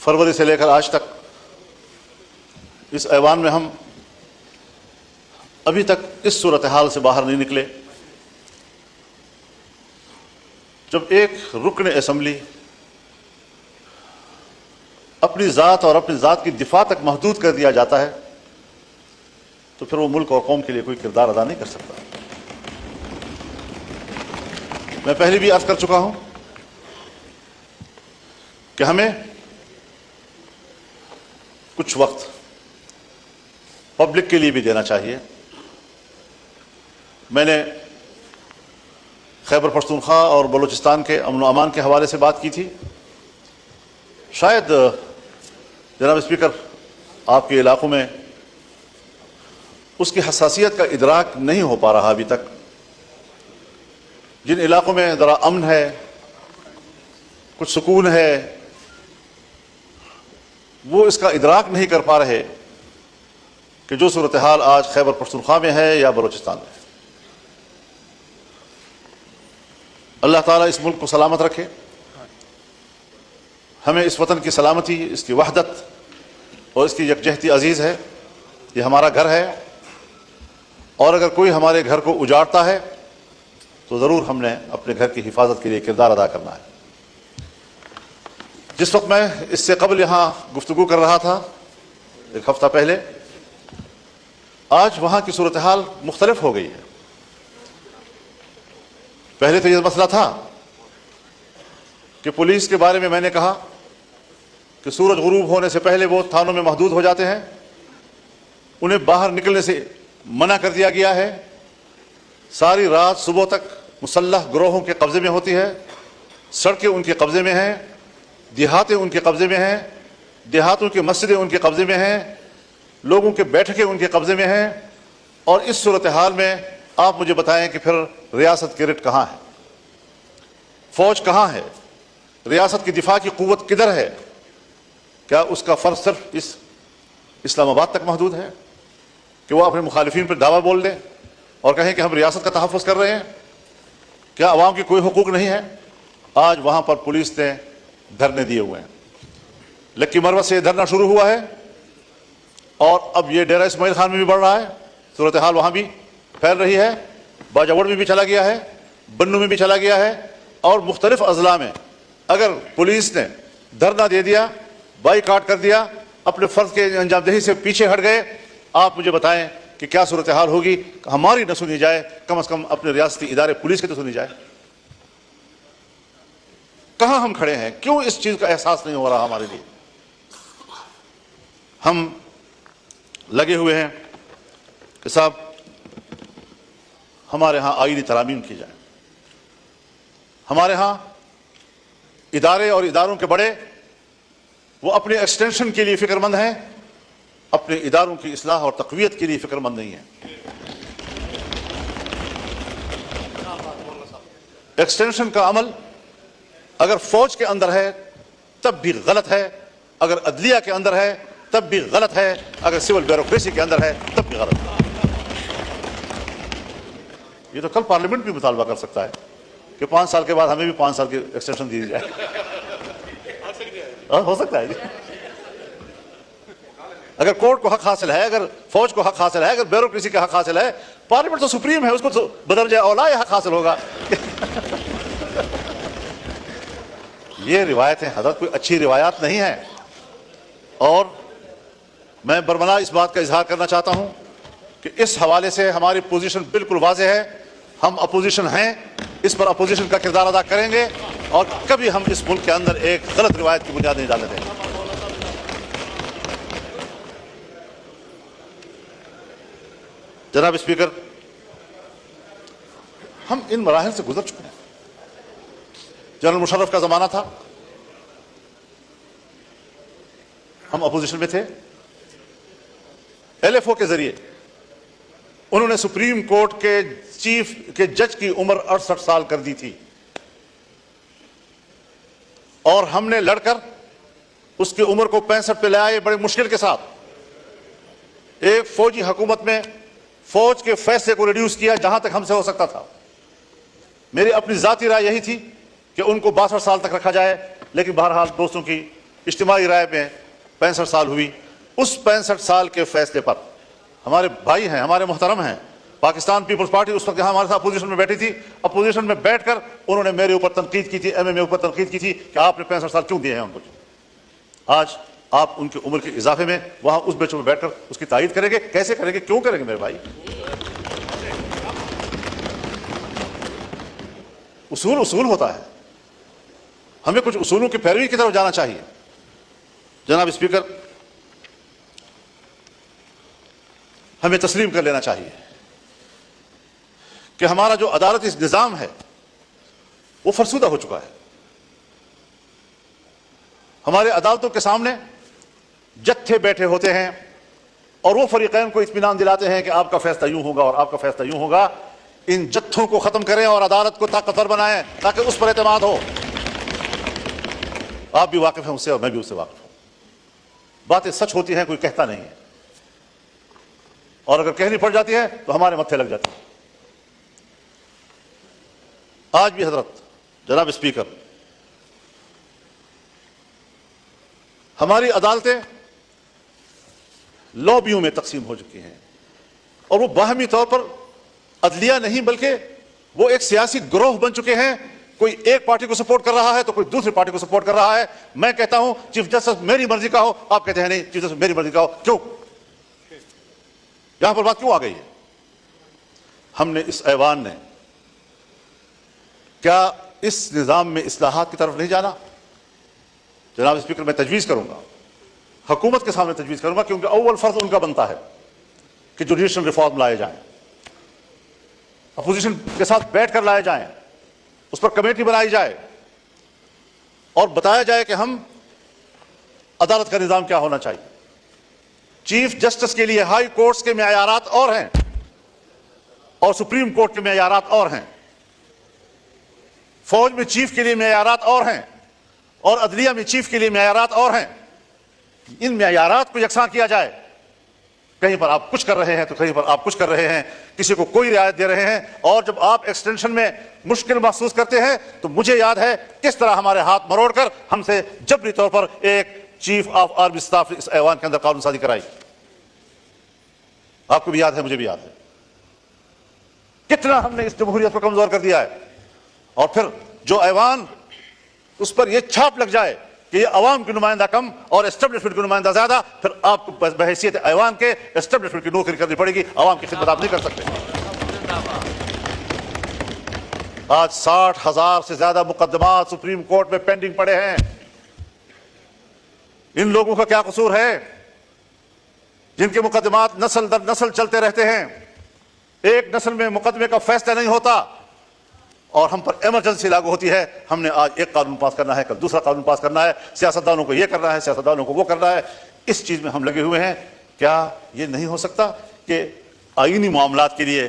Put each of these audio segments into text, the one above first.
फरवरी से लेकर आज तक इस ऐवान में हम अभी तक इस सूरत हाल से बाहर नहीं निकले जब एक रुकन असम्बली अपनी ज़ात और अपनी ज़ात की दिफा तक महदूद कर दिया जाता है तो फिर वो मुल्क और कौम के लिए कोई किरदार अदा नहीं कर सकता। मैं पहले भी अर्ज कर चुका हूं कि हमें कुछ वक्त पब्लिक के लिए भी देना चाहिए। मैंने खैबर पख्तूनख्वा और बलूचिस्तान के अमन व अमान के हवाले से बात की थी। शायद जनाब स्पीकर आपके इलाकों में उसकी हसासियत का इदराक नहीं हो पा रहा अभी तक। जिन इलाकों में ज़रा अमन है, कुछ सुकून है, वो इसका इदराक नहीं कर पा रहे कि जो सूरत हाल आज खैबर पख्तूनख्वा में है या बलूचिस्तान में। अल्लाह ताला इस मुल्क को सलामत रखे। हमें इस वतन की सलामती, इसकी वहदत और इसकी यकजहती अजीज़ है। ये हमारा घर है और अगर कोई हमारे घर को उजाड़ता है तो ज़रूर हमने अपने घर की हिफाजत के लिए किरदार अदा करना है। जिस वक्त मैं इससे कबल यहाँ गुफ्तगू कर रहा था एक हफ्ता पहले, आज वहाँ की सूरत हाल मुख्तलिफ हो गई है। पहले तो यह मसला था कि पुलिस के बारे में मैंने कहा कि सूरज गुरूब होने से पहले वो थानों में महदूद हो जाते हैं, उन्हें बाहर निकलने से मना कर दिया गया है। सारी रात सुबह तक मुसल्लह ग्रोहों के कब्जे में होती है, सड़कें उनके कब्जे में हैं, देहातें उनके कब्जे में हैं, देहातों की मस्जिदें उनके कब्जे में हैं, लोगों के बैठकें उनके कब्जे में हैं। और इस सूरत हाल में आप मुझे बताएं कि फिर रियासत की रिट कहाँ है, फौज कहाँ है, रियासत की दिफा की कुव्वत किधर है? क्या उसका फर्ज सिर्फ इस इस्लामाबाद तक महदूद है कि वह अपने मुखालिफिन पर दावा बोल दें और कहें कि हम रियासत का तहफ़्फ़ुज़ कर रहे हैं? क्या अवाम की कोई हुकूक नहीं है? आज वहाँ पर पुलिस ने धरने दिए हुए हैं। लक्की मरवत से धरना शुरू हुआ है और अब ये डेरा इस्माइल खान में भी बढ़ रहा है। सूरत हाल वहाँ भी फैल रही है, बाजावड़ में भी चला गया है, बन्नू में भी चला गया है और मुख्तलिफ अजला में। अगर पुलिस ने धरना दे दिया, बाईकाट कर दिया, अपने फर्ज के अंजामदही से पीछे हट गए, आप मुझे बताएं कि क्या सूरत हाल होगी? हमारी न सुनी जाए, कम से कम अपने रियासती इदारे पुलिस की तो सुनी जाए। कहां हम खड़े हैं? क्यों इस चीज का एहसास नहीं हो रहा हमारे लिए? हम लगे हुए हैं कि साहब हमारे यहां आईनी तरामीम की जाए, हमारे यहां इदारे और इदारों के बड़े वो अपने एक्सटेंशन के लिए फिक्रमंद हैं, अपने इदारों की इस्लाह और तक़वियत के लिए फिक्रमंद नहीं है। एक्सटेंशन का अमल अगर फौज के अंदर है तब भी गलत है, अगर अदलिया के अंदर है तब भी गलत है, अगर सिविल ब्यूरोक्रेसी के अंदर है तब भी गलत है। ये तो कल पार्लियामेंट भी मुतालबा कर सकता है कि 5 साल के बाद हमें भी 5 साल की एक्सटेंशन दी जाए। हो सकता है। अगर कोर्ट को हक हासिल है, अगर फौज को हक हासिल है, अगर ब्यूरोक्रेसी का हक हासिल है, पार्लियामेंट तो सुप्रीम है, उसको तो बदरजे औला हक हासिल होगा। ये रिवायतें हजरत कोई अच्छी रिवायात नहीं है। और मैं बरमला इस बात का इजहार करना चाहता हूं कि इस हवाले से हमारी पोजीशन बिल्कुल वाज़ेह है। हम अपोजिशन हैं, इस पर अपोजिशन का किरदार अदा करेंगे और कभी हम इस मुल्क के अंदर एक गलत रिवायत की बुनियाद नहीं डालने देंगे। जनाब स्पीकर, हम इन मराहिल से गुजर चुके हैं। जनरल मुशर्रफ का जमाना था, हम अपोजिशन में थे। LFO के जरिए उन्होंने सुप्रीम कोर्ट के चीफ के जज की उम्र 68 साल कर दी थी और हमने लड़कर उसकी उम्र को 65 पे ले आए बड़े मुश्किल के साथ। एक फौजी हुकूमत में फौज के फैसले को रिड्यूस किया जहां तक हमसे हो सकता था। मेरी अपनी जाती राय यही थी कि उनको 62 साल तक रखा जाए, लेकिन बहरहाल दोस्तों की इज्तिमाई राय में 65 साल हुई, उस 65 साल के फैसले पर हमारे भाई हैं, हमारे मोहतरम हैं, पाकिस्तान पीपल्स पार्टी उस वक्त यहाँ हमारे साथ अपोजिशन में बैठी थी, अपोजिशन में बैठकर उन्होंने मेरे ऊपर तनकीद की थी, एमएमए ऊपर तनकीद की थी कि आपने 65 साल क्यों दिए हैं उनको। आज आप उनकी उम्र के इजाफे में वहां उस बेंचों में बैठकर उसकी तायीद करेंगे? कैसे करेंगे, क्यों करेंगे मेरे भाई? उसूल उसूल होता है, हमें कुछ उसूलों की पैरवी की तरफ जाना चाहिए। जनाब स्पीकर, हमें तस्लीम कर लेना चाहिए कि हमारा जो अदालती निजाम है वो फरसूदा हो चुका है। हमारे अदालतों के सामने जत्थे बैठे होते हैं और वो फरीकैन को इत्मीनान दिलाते हैं कि आपका फैसला यूं होगा और आपका फैसला यूं होगा। इन जत्थों को खत्म करें और अदालत को ताकतवर बनाएं ताकि उस पर एतमाद हो। आप भी वाकिफ हैं उससे और मैं भी उससे वाकिफ हूं। बातें सच होती हैं, कोई कहता नहीं है, और अगर कहनी पड़ जाती है तो हमारे मत्थे लग जाती है। आज भी हजरत जनाब स्पीकर, हमारी अदालतें लॉबियों में तकसीम हो चुकी हैं और वो बाहमी तौर पर अदलिया नहीं बल्कि वो एक सियासी ग्रोह बन चुके हैं। कोई एक पार्टी को सपोर्ट कर रहा है तो कोई दूसरी पार्टी को सपोर्ट कर रहा है। मैं कहता हूं चीफ जस्टिस मेरी मर्जी का हो, आप कहते हैं नहीं चीफ जस्टिस मेरी मर्जी का हो। क्यों? यहां पर बात क्यों आ गई है? हमने इस ऐवान ने क्या इस निजाम में इस्लाहात की तरफ नहीं जाना? जनाब स्पीकर, मैं तजवीज़ करूंगा, हुकूमत के सामने तजवीज़ करूंगा, क्योंकि अव्वल फर्ज उनका बनता है कि जुडिशल रिफॉर्म लाए जाएं, अपोजिशन के साथ बैठकर लाए जाएं, उस पर कमेटी बनाई जाए और बताया जाए कि हम अदालत का निजाम क्या होना चाहिए। चीफ जस्टिस के लिए हाई कोर्ट्स के मेयारात और हैं और सुप्रीम कोर्ट के मेयारात और हैं, फौज में चीफ के लिए मेयारात और हैं और अदलिया में चीफ के लिए मेयारात और हैं। इन मेयारात को यकसां किया जाए। कहीं पर आप कुछ कर रहे हैं तो कहीं पर आप कुछ कर रहे हैं, किसी को कोई रियायत दे रहे हैं। और जब आप एक्सटेंशन में मुश्किल महसूस करते हैं तो मुझे याद है किस तरह हमारे हाथ मरोड़कर हमसे जबरी तौर पर एक चीफ ऑफ आर्मी स्टाफ इस ऐवान के अंदर कानून साजी कराई। आपको भी याद है, मुझे भी याद है कितना हमने इस जमहूरियत को कमजोर कर दिया है। और फिर जो ऐवान, उस पर यह छाप लग जाए कि ये अवाम की नुमाइंदा कम और एस्टेब्लिशमेंट की नुमाइंदा ज्यादा, फिर आपको बहैसियत ऐवान के एस्टेब्लिशमेंट की नौकरी करनी पड़ेगी। अवाम की खिदमत आप नहीं कर सकते। आज 60,000 से ज्यादा मुकदमात सुप्रीम कोर्ट में पेंडिंग पड़े हैं। इन लोगों का क्या कसूर है जिनके मुकदमात नस्ल दर नस्ल चलते रहते हैं? एक नस्ल में मुकदमे का फैसला नहीं होता और हम पर इमरजेंसी लागू होती है। हमने आज एक कानून पास करना है, कल दूसरा कानून पास करना है, सियासतदानों को यह करना है, सियासतदानों को वो करना है। इस चीज में हम लगे हुए हैं। क्या ये नहीं हो सकता कि आईनी मामलात के लिए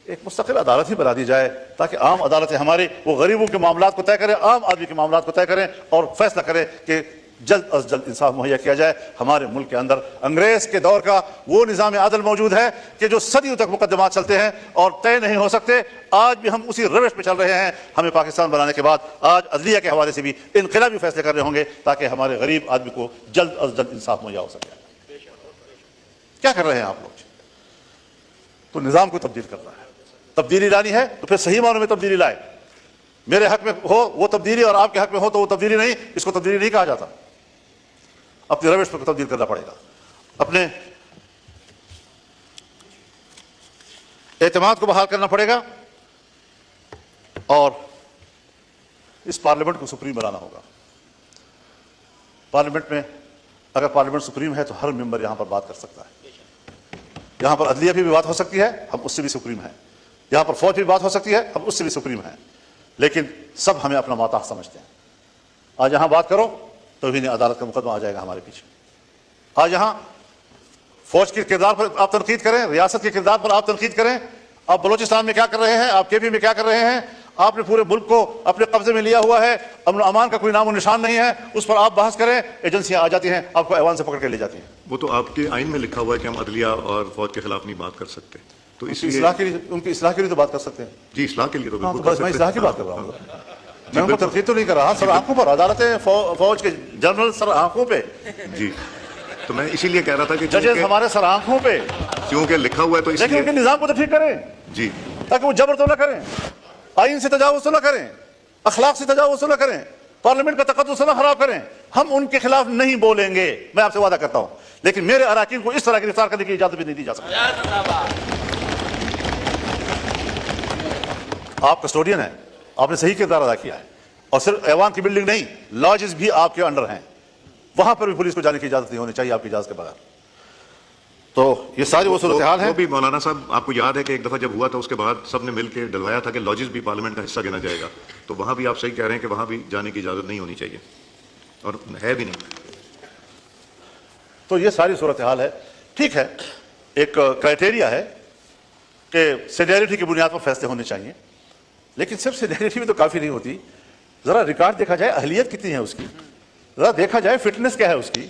एक मुस्तकिल अदालत ही बना दी जाए ताकि आम अदालतें हमारे वो गरीबों के मामलात को तय करें, आम आदमी के मामलात को तय करें और फैसला करें कि जल्द अज जल्द इंसाफ मुहैया किया जाए। हमारे मुल्क के अंदर अंग्रेज के दौर का वो निज़ाम आदल मौजूद है कि जो सदियों तक मुकदमात चलते हैं और तय नहीं हो सकते। आज भी हम उसी रविश पे चल रहे हैं। हमें पाकिस्तान बनाने के बाद आज अदलिया के हवाले से भी इनकलाबी फैसले करने होंगे ताकि हमारे गरीब आदमी को जल्द अज जल्द इंसाफ मुहैया हो सके। क्या कर रहे हैं आप लोग? तो निज़ाम को तब्दील करना है, तब्दीली लानी है तो फिर सही मानों में तब्दीली लाए। मेरे हक में हो वो तब्दीली और आपके हक में हो तो वो तब्दीली नहीं। इसको तब्दीली नहीं कहा जाता। अपने रविश पर तब्दील करना पड़ेगा, अपने एतमाद को बहाल करना पड़ेगा और इस पार्लियामेंट को सुप्रीम बनाना होगा। पार्लियामेंट में अगर पार्लियामेंट सुप्रीम है तो हर मेंबर यहां पर बात कर सकता है। यहां पर अदलिया भी बात हो सकती है, हम उससे भी सुप्रीम है। यहां पर फौज भी बात हो सकती है, हम उससे भी सुप्रीम है। लेकिन सब हमें अपना माता समझते हैं। आज यहां बात करो तो भी नहीं अदालत का मुकदमा आ जाएगा हमारे पीछे। आज यहां फौज के किरदार पर आप तनकीद करें, रियासत के किरदार पर आप तनकीद करें। आप बलोचिस्तान में क्या कर रहे हैं, आप केपी में क्या कर रहे हैं? आपने पूरे मुल्क को अपने कब्जे में लिया हुआ है, अमन अमान का कोई नामो निशान नहीं है। उस पर आप बहस करें, एजेंसियां आ जाती हैं, आपको ऐवान से पकड़ के ले जाती हैं। वो तो आपके आइन में लिखा हुआ है कि हम अदलिया और फौज के खिलाफ नहीं बात कर सकते। तो इसलिए उनकी इस्लाह के लिए तो बात कर सकते हैं। जी, इस्लाह के लिए तो मैं इस्लाह की बात कर रहा हूँ। मैं उनको तनकीद तो नहीं कर रहा, सर आंखों पर अदालतें, फौज के जनरल सर आंखों पे। जी, तो मैं इसीलिए कह रहा था कि जजेस हमारे सर आंखों पे, क्योंकि लिखा हुआ है तो लेकिन इसलिए। उनके निजाम को तो ठीक करें जी, ताकि वो जबर तो ना करें, आइन से तजावुज तो ना करें, अखलाक से तजावुज तो ना करें, पार्लियामेंट का तकद्दुस ना खराब करें। हम उनके खिलाफ नहीं बोलेंगे, मैं आपसे वादा करता हूं, लेकिन मेरे अराकीन को इस तरह गिरफ्तार करने की इजाजत भी नहीं दी जा सकती। आप कस्टोडियन हैं, आपने सही किरदार अदा किया है, और सिर्फ ऐवान की बिल्डिंग नहीं, लॉजेस भी आपके अंडर हैं, वहां पर भी पुलिस को जाने की इजाजत नहीं होनी चाहिए आपकी इजाजत के बगैर। तो ये सारी वो सूरत हाल है। वो भी मौलाना साहब, आपको याद है कि एक दफा जब हुआ था उसके बाद सबने मिलकर डलवाया था कि लॉजेस भी पार्लियामेंट का हिस्सा गिना जाएगा, तो वहां भी आप सही कह रहे हैं कि वहां भी जाने की इजाजत नहीं होनी चाहिए, और है भी नहीं। तो ये सारी सूरत हाल है। ठीक है, एक क्राइटेरिया है कि सीनियरिटी की बुनियाद पर फैसले होने चाहिए, लेकिन सिर्फ सीनियरिटी भी तो काफी नहीं होती। जरा रिकॉर्ड देखा जाए, अहलियत कितनी है उसकी, जरा देखा जाए फिटनेस क्या है उसकी।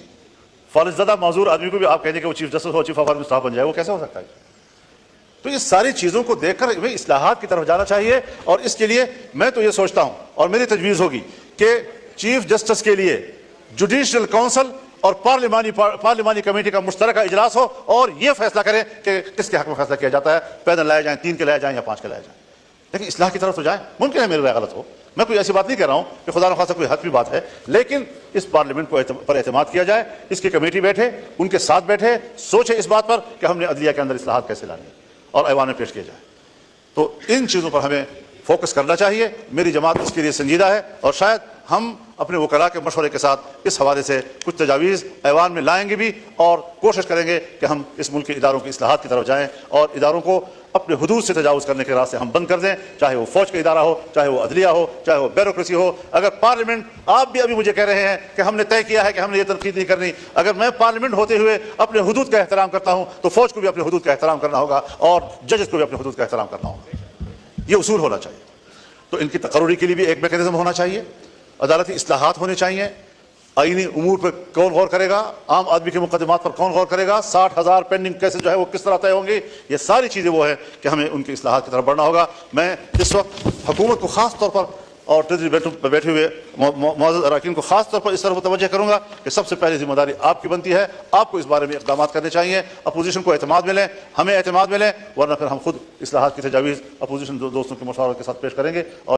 फौजदादा माजूर आदमी को भी आप कहेंगे कि वो चीफ जस्टिस हो, चीफ ऑफ आर्मी स्टाफ बन जाए, वो कैसे हो सकता है? तो ये सारी चीजों को देखकर हमें इस्लाहात की तरफ जाना चाहिए, और इसके लिए मैं तो ये सोचता हूं और मेरी तजवीज होगी कि चीफ जस्टिस के लिए जुडिशियल काउंसिल और पार्लिमानी कमेटी का मुश्तरका इजलास हो, और यह फैसला करें कि किसके हक में फैसला किया जाता है, पैदल लाए जाए, 3 के लाए जाए या 5 के लाए जाए, लेकिन इस्लाह की तरफ तो जाए। मुमकिन है मेरी राय गलत हो, मैं कोई ऐसी बात नहीं कह रहा हूं कि खुदा न खासा कोई हद भी बात है, लेकिन इस पार्लियामेंट को पर एतमाद किया जाए, इसकी कमेटी बैठे, उनके साथ बैठे, सोचे इस बात पर कि हमने अदलिया के अंदर इस्लाहात कैसे लानी और ऐवान में पेश किया जाए। तो इन चीज़ों पर हमें फोकस करना चाहिए। मेरी जमात इसके लिए संजीदा है, और शायद हम अपने वकला के मशवरे के साथ इस हवाले से कुछ तजावीज़ ऐवान में लाएंगे भी, और कोशिश करेंगे कि हम इस मुल्क के इदारों की इस्लाहात की तरफ जाएं और इदारों को अपने हुदूद से तजावुज़ करने के रास्ते हम बंद कर दें, चाहे वो फौज का इदारा हो, चाहे वो अदलिया हो, चाहे वो ब्यूरोक्रेसी हो। अगर पार्लियामेंट, आप भी अभी मुझे कह रहे हैं कि हमने तय किया है कि हमने ये तनकीद नहीं करनी, अगर मैं पार्लियामेंट होते हुए अपने हुदूद का एहतराम करता हूं, तो फौज को भी अपने हुदूद का एहतराम करना होगा, और जजेस को भी अपने हुदूद का एहतराम करना होगा। ये उसूल होना चाहिए। तो इनकी तकर्रुरी के लिए भी एक मैकेनिज्म होना चाहिए, अदालती इस्लाहात होने चाहिए। आईनी उमूर पर कौन गौर करेगा, आम आदमी के मुकदमात पर कौन गौर करेगा, 60,000 पेंडिंग केसेस जो है वो किस तरह तय होंगे, ये सारी चीज़ें वो है कि हमें उनकी इस्लाहात की तरफ बढ़ना होगा। मैं इस वक्त हुकूमत को खास तौर पर और ट्रेजरी पर बैठे हुए मौजूद अरकान को खास तौर पर इस तरफ तवज्जो करूंगा कि सबसे पहले जिम्मेदारी आपकी बनती है, आपको इस बारे में इक़दाम करने चाहिए। अपोजिशन को एतमाद मिले, हमें एतमाद मिले, वरना फिर हम खुद इस्लाहात की तजावीज़ अपोजिशन दोस्तों के मशवरे के साथ पेश करेंगे। और